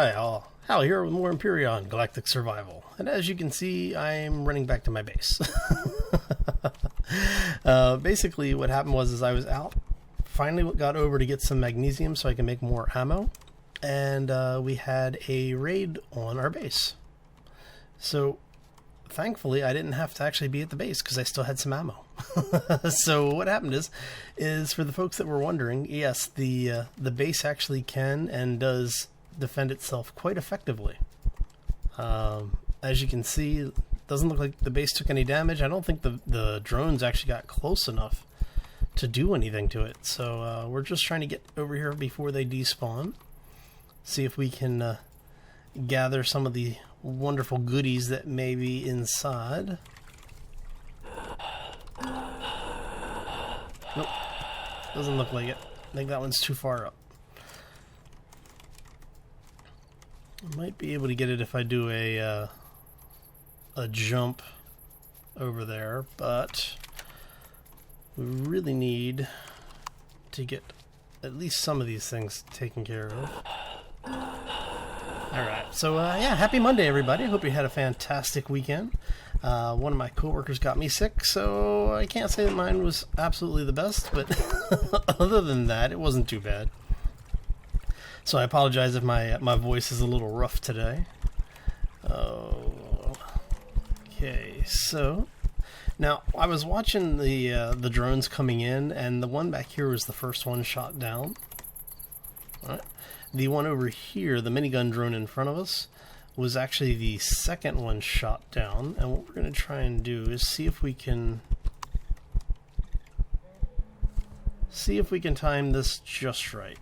Hi all, Hal here with more Empyrion Galactic Survival, and as you can see, I'm running back to my base. Basically what happened was I was out, finally got over to get some magnesium so I can make more ammo, and we had a raid on our base. So thankfully I didn't have to actually be at the base because I still had some ammo. So what happened is for the folks that were wondering, yes, the base actually can and does defend itself quite effectively. As you can see, it doesn't look like the base took any damage. I don't think the drones actually got close enough to do anything to it. So we're just trying to get over here before they despawn. See if we can gather some of the wonderful goodies that may be inside. Nope, doesn't look like it. I think that one's too far up. I might be able to get it if I do a jump over there, but we really need to get at least some of these things taken care of. Alright, so yeah, happy Monday everybody. I hope you had a fantastic weekend. One of my coworkers got me sick, so I can't say that mine was absolutely the best, but other than that, it wasn't too bad. So I apologize if my voice is a little rough today. Okay, so now I was watching the drones coming in, and the one back here was the first one shot down. All right. The one over here, the minigun drone in front of us, was actually the second one shot down. And what we're going to try and do is see if we can time this just right.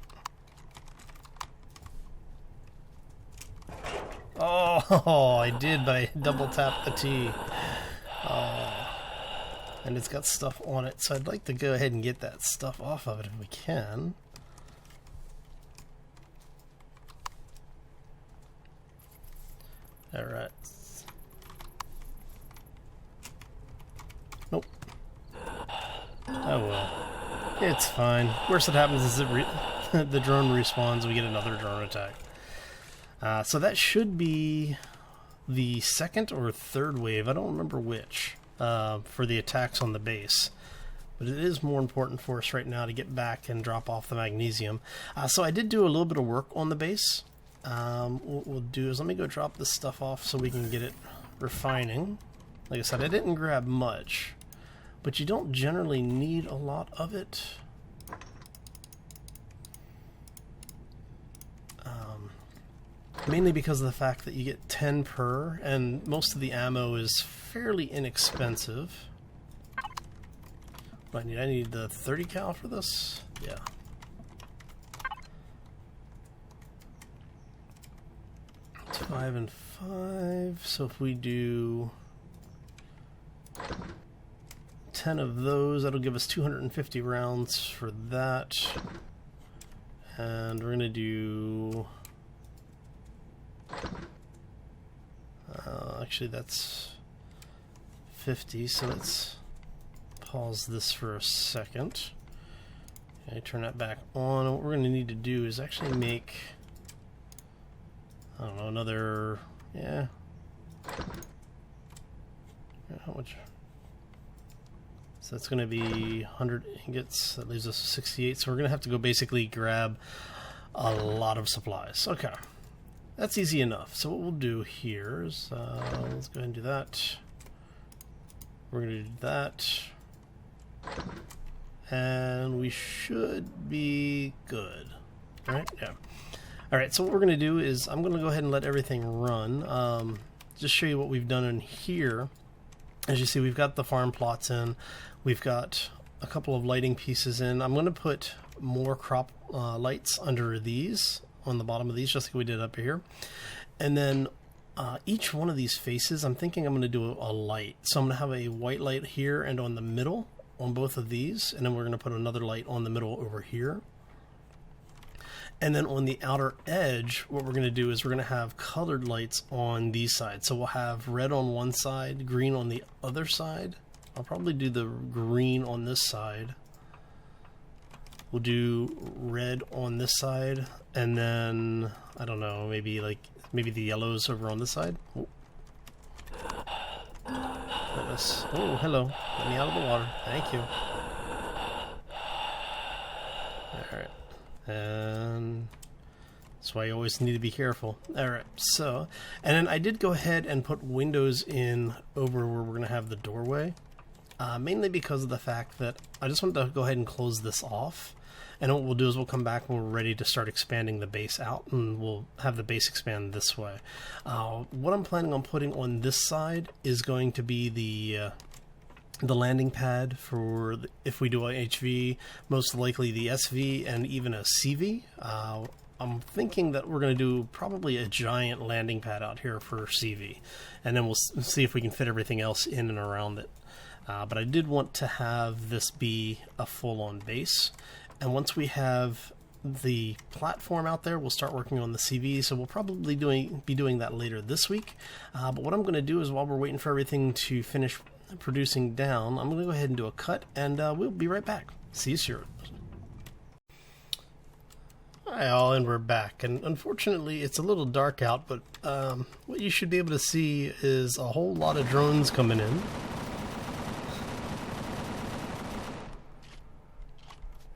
Oh, I did, but I double tapped the T. Oh, and it's got stuff on it, so I'd like to go ahead and get that stuff off of it if we can. Alright. Nope. Oh well. It's fine. Worst that happens is the drone respawns, we get another drone attack. So that should be the second or third wave, I don't remember which, for the attacks on the base. But it is more important for us right now to get back and drop off the magnesium. So I did do a little bit of work on the base. What we'll do is let me go drop this stuff off so we can get it refining. Like I said, I didn't grab much, but you don't generally need a lot of it. Mainly because of the fact that you get 10 per, and most of the ammo is fairly inexpensive. What do I need the 30 cal for this? Yeah. It's 5 and 5, so if we do 10 of those, that'll give us 250 rounds for that. And we're going to do... actually that's 50, so let's pause this for a second. Okay, turn that back on. And what we're going to need to do is actually make, I don't know, another, yeah, how much? So that's going to be 100 ingots. That leaves us 68, so we're going to have to go basically grab a lot of supplies. Okay. That's easy enough. So what we'll do here is, let's go ahead and do that. We're going to do that. And we should be good. Right? Yeah. Alright, so what we're going to do is, I'm going to go ahead and let everything run. Just show you what we've done in here. As you see, we've got the farm plots in. We've got a couple of lighting pieces in. I'm going to put more crop lights under these, on the bottom of these, just like we did up here. And then each one of these faces, I'm thinking I'm going to do a light. So I'm going to have a white light here and on the middle on both of these, and then we're going to put another light on the middle over here. And then on the outer edge, what we're going to do is we're going to have colored lights on these sides. So we'll have red on one side, green on the other side. I'll probably do the green on this side. We'll do red on this side, and then I don't know, maybe the yellows over on this side. Oh, oh hello. Let me out of the water. Thank you. Alright. And that's why you always need to be careful. Alright, so, and then I did go ahead and put windows in over where we're going to have the doorway. Mainly because of the fact that I just wanted to go ahead and close this off. And what we'll do is we'll come back when we're ready to start expanding the base out, and we'll have the base expand this way. What I'm planning on putting on this side is going to be the landing pad for if we do a HV, most likely the SV and even a CV. I'm thinking that we're going to do probably a giant landing pad out here for CV, and then we'll see if we can fit everything else in and around it. But I did want to have this be a full-on base. And once we have the platform out there, we'll start working on the CV. So we'll probably be doing that later this week. But what I'm going to do is while we're waiting for everything to finish producing down, I'm going to go ahead and do a cut, and we'll be right back. See you soon. Hi all, and we're back. And unfortunately, it's a little dark out, but what you should be able to see is a whole lot of drones coming in.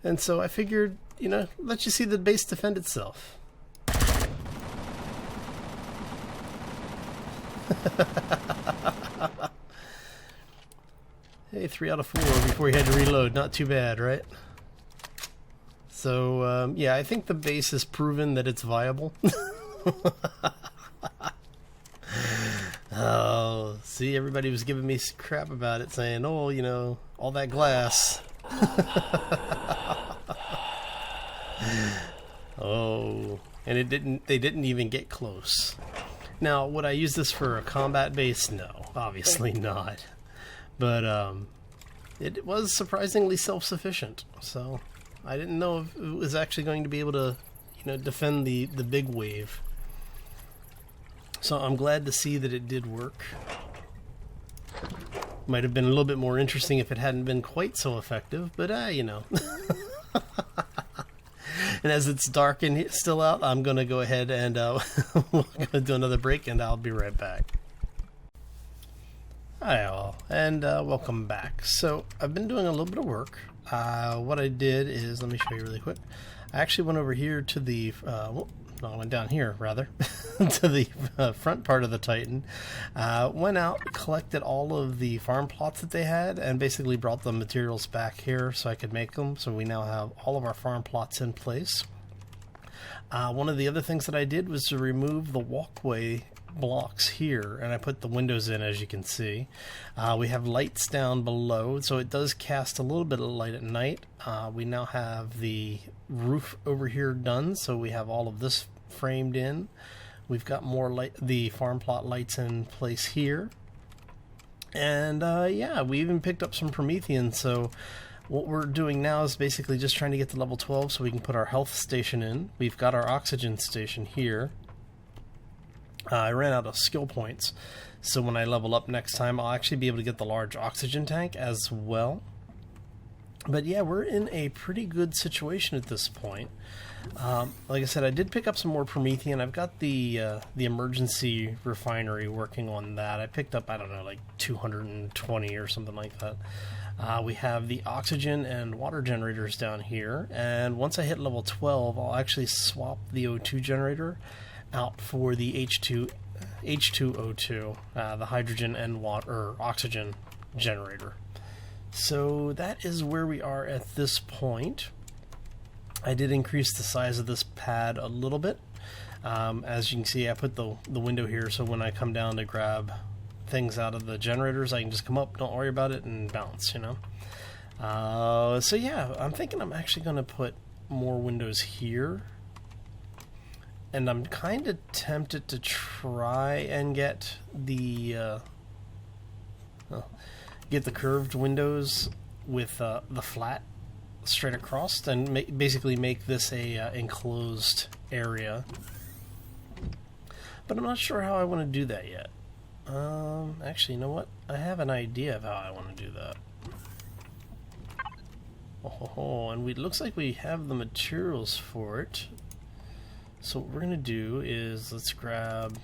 And so I figured, you know, let you see the base defend itself. Hey, 3 out of 4 before you had to reload. Not too bad, right? So, yeah, I think the base has proven that it's viable. Oh, see, everybody was giving me crap about it, saying, oh, you know, all that glass. Oh, and they didn't even get close. Now, would I use this for a combat base? No, obviously not. But it was surprisingly self-sufficient, so I didn't know if it was actually going to be able to, you know, defend the big wave. So I'm glad to see that it did work. Might have been a little bit more interesting if it hadn't been quite so effective, but you know. And as it's dark and still out, I'm going to go ahead and we're going to do another break, and I'll be right back. Hi all, and welcome back. So I've been doing a little bit of work. What I did is, let me show you really quick. I actually went over here to the, I went down here rather, to the front part of the Titan. Went out, collected all of the farm plots that they had, and basically brought the materials back here so I could make them. So we now have all of our farm plots in place. One of the other things that I did was to remove the walkway blocks here, and I put the windows in, as you can see. We have lights down below, so it does cast a little bit of light at night. We now have the roof over here done, so we have all of this framed in. We've got more light, the farm plot lights in place here, and yeah, we even picked up some Promethean. So what we're doing now is basically just trying to get to level 12 so we can put our health station in. We've got our oxygen station here. I ran out of skill points, so when I level up next time, I'll actually be able to get the large oxygen tank as well. But yeah, we're in a pretty good situation at this point. Like I said, I did pick up some more Promethean. I've got the emergency refinery working on that. I picked up, I don't know, like 220 or something like that. We have the oxygen and water generators down here, and once I hit level 12, I'll actually swap the O2 generator out for the H2O2, the hydrogen and water or oxygen generator. So that is where we are at this point. I did increase the size of this pad a little bit. As you can see, I put the window here, so when I come down to grab things out of the generators, I can just come up, don't worry about it, and bounce, you know. So yeah, I'm thinking I'm actually going to put more windows here. And I'm kind of tempted to try and get the curved windows with the flat straight across, and basically make this a enclosed area. But I'm not sure how I want to do that yet. Actually, you know what? I have an idea of how I want to do that. Oh, and it looks like we have the materials for it. So what we're gonna do is let's grab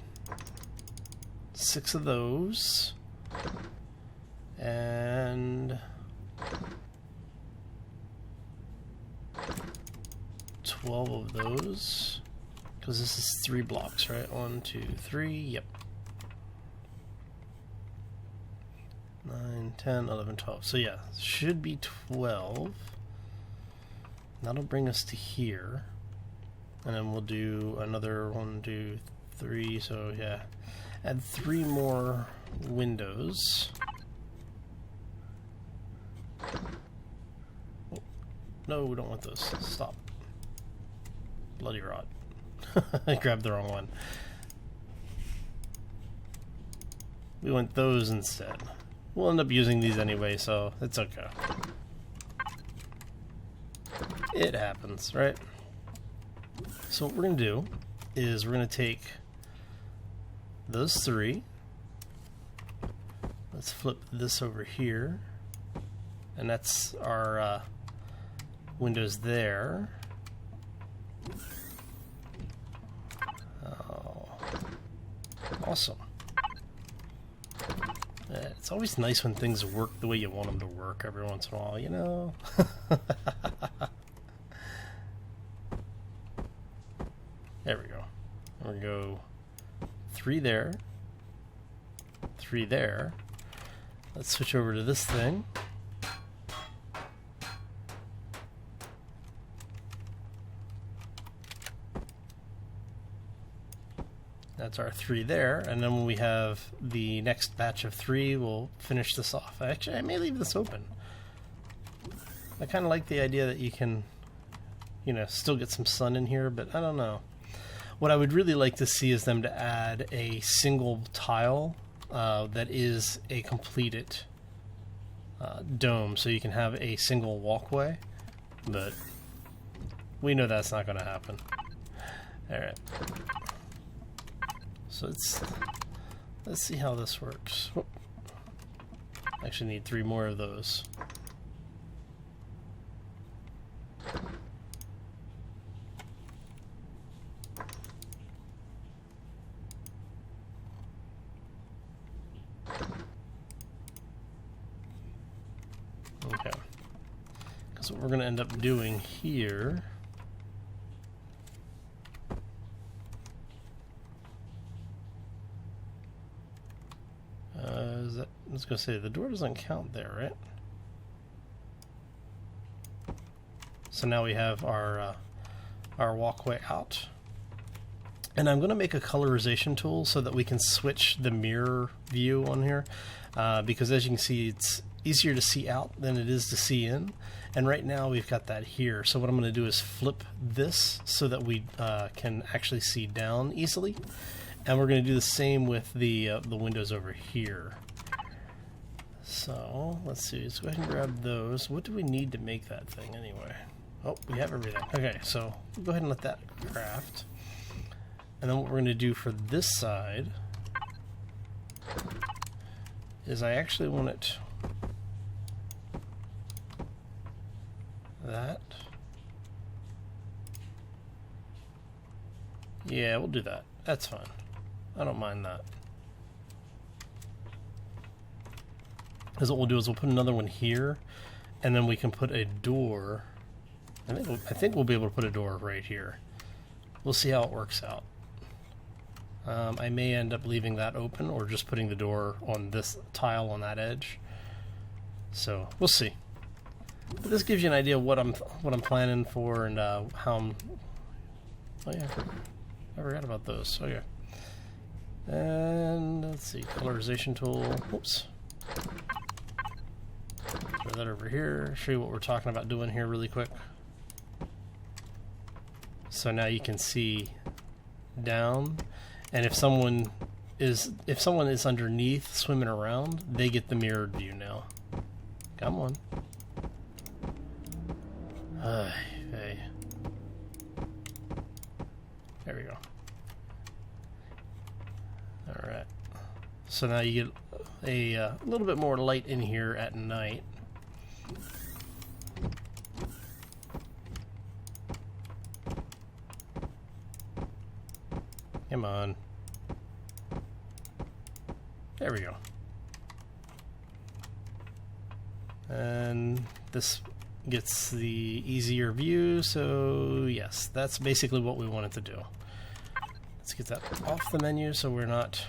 6 of those and 12 of those, because this is 3 blocks, right? 1, 2, 3. Yep. 9, 10, 11, 12. So yeah, should be 12. That'll bring us to here. And then we'll do another 1, 2, 3. So yeah, add 3 more windows. Oh, no, we don't want those. Stop. Bloody rot. I grabbed the wrong one. We want those instead. We'll end up using these anyway, so it's okay. It happens, right? So what we're going to do is we're going to take those 3. Let's flip this over here. And that's our windows there. Oh, awesome. It's always nice when things work the way you want them to work every once in a while, you know? There we go. We're going to go 3 there, 3 there. Let's switch over to this thing. That's our 3 there, and then when we have the next batch of 3, we'll finish this off. Actually, I may leave this open. I kind of like the idea that you can, you know, still get some sun in here, but I don't know. What I would really like to see is them to add a single tile that is a completed dome, so you can have a single walkway, but we know that's not going to happen. Alright. So let's see how this works. Oh. Actually need 3 more of those. Okay. Because what we're going to end up doing here I was going to say, the door doesn't count there, right? So now we have our walkway out. And I'm going to make a colorization tool so that we can switch the mirror view on here. Because as you can see, it's easier to see out than it is to see in. And right now we've got that here. So what I'm going to do is flip this so that we can actually see down easily. And we're going to do the same with the windows over here. So let's see. Let's go ahead and grab those. What do we need to make that thing anyway? Oh, we have everything. Okay, so we'll go ahead and let that craft. And then what we're going to do for this side is I actually want it that. Yeah, we'll do that. That's fine. I don't mind that. Because what we'll do is we'll put another one here, and then we can put a door. I think we'll be able to put a door right here. We'll see how it works out. I may end up leaving that open or just putting the door on this tile on that edge. So we'll see. But this gives you an idea of what I'm planning for and how I'm. Oh yeah, I forgot about those. Okay. And let's see, colorization tool. Whoops. Throw that over here. Show you what we're talking about doing here really quick. So now you can see down, and if someone is underneath swimming around, they get the mirrored view now. Come on. Hey. There we go. Alright. So now you get a little bit more light in here at night. Come on. There we go. And this gets the easier view, so yes, that's basically what we wanted to do. Let's get that off the menu so we're not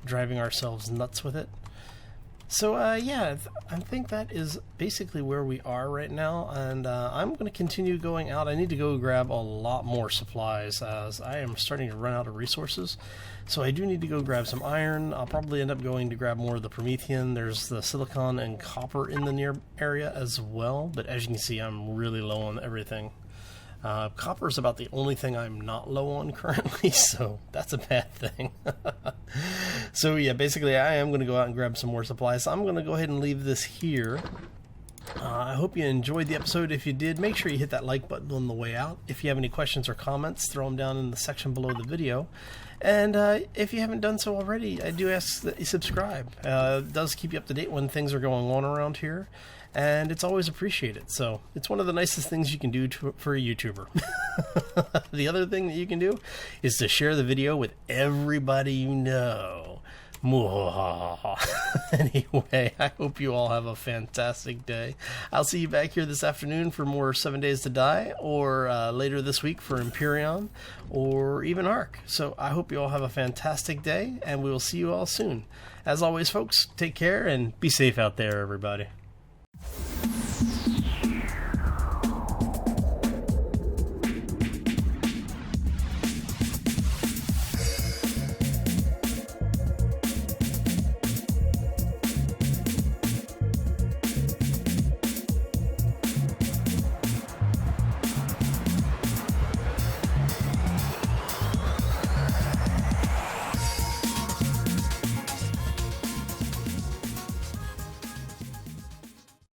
driving ourselves nuts with it. So yeah, I think that is basically where we are right now, and I'm going to continue going out. I need to go grab a lot more supplies as I am starting to run out of resources. So I do need to go grab some iron. I'll probably end up going to grab more of the Promethean. There's the silicon and copper in the near area as well, but as you can see, I'm really low on everything. Copper is about the only thing I'm not low on currently, so that's a bad thing. So yeah, basically I am going to go out and grab some more supplies. So I'm going to go ahead and leave this here. I hope you enjoyed the episode. If you did, make sure you hit that like button on the way out. If you have any questions or comments, throw them down in the section below the video. And if you haven't done so already, I do ask that you subscribe. It does keep you up to date when things are going on around here, and it's always appreciated. So it's one of the nicest things you can do for a YouTuber. The other thing that you can do is to share the video with everybody you know. Anyway, I hope you all have a fantastic day. I'll see you back here this afternoon for more 7 Days to Die, or later this week for Empyrion, or even Ark. So I hope you all have a fantastic day, and we will see you all soon. As always, folks, take care and be safe out there, everybody.